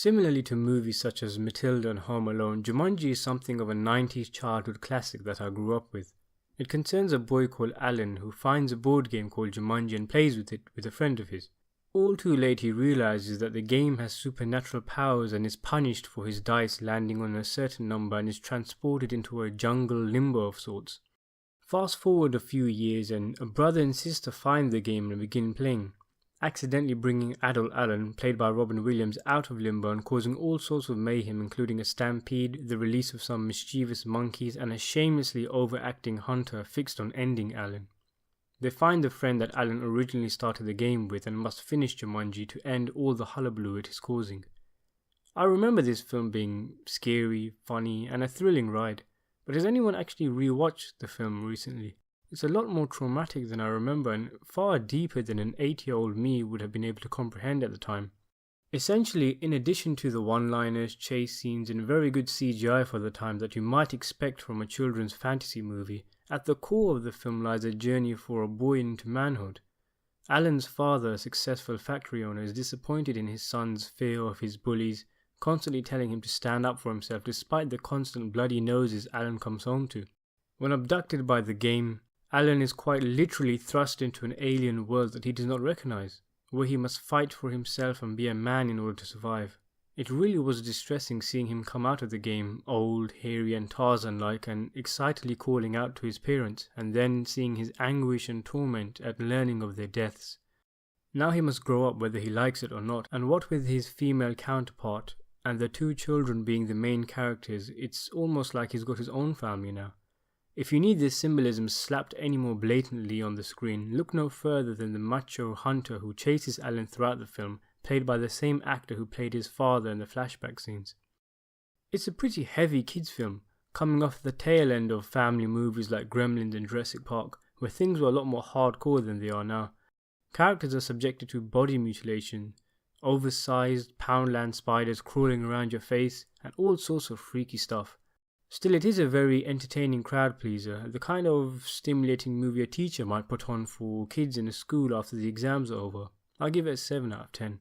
Similarly to movies such as Matilda and Home Alone, Jumanji is something of a 90s childhood classic that I grew up with. It concerns a boy called Alan who finds a board game called Jumanji and plays with it with a friend of his. All too late he realizes that the game has supernatural powers and is punished for his dice landing on a certain number and is transported into a jungle limbo of sorts. Fast forward a few years and a brother and sister find the game and begin playing, accidentally bringing adult Alan, played by Robin Williams, out of limbo and causing all sorts of mayhem, including a stampede, the release of some mischievous monkeys, and a shamelessly overacting hunter fixed on ending Alan. They find the friend that Alan originally started the game with and must finish Jumanji to end all the hullabaloo it is causing. I remember this film being scary, funny, and a thrilling ride, but has anyone actually rewatched the film recently? It's a lot more traumatic than I remember and far deeper than an 8-year-old me would have been able to comprehend at the time. Essentially, in addition to the one-liners, chase scenes, and very good CGI for the time that you might expect from a children's fantasy movie, at the core of the film lies a journey for a boy into manhood. Alan's father, a successful factory owner, is disappointed in his son's fear of his bullies, constantly telling him to stand up for himself despite the constant bloody noses Alan comes home to. When abducted by the game, Alan is quite literally thrust into an alien world that he does not recognize, where he must fight for himself and be a man in order to survive. It really was distressing seeing him come out of the game, old, hairy and Tarzan-like, and excitedly calling out to his parents, and then seeing his anguish and torment at learning of their deaths. Now he must grow up whether he likes it or not, and what with his female counterpart, and the two children being the main characters, it's almost like he's got his own family now. If you need this symbolism slapped any more blatantly on the screen, look no further than the macho hunter who chases Alan throughout the film, played by the same actor who played his father in the flashback scenes. It's a pretty heavy kids film, coming off the tail end of family movies like Gremlins and Jurassic Park, where things were a lot more hardcore than they are now. Characters are subjected to body mutilation, oversized Poundland spiders crawling around your face, and all sorts of freaky stuff. Still, it is a very entertaining crowd pleaser, the kind of stimulating movie a teacher might put on for kids in a school after the exams are over. I'll give it a 7 out of 10.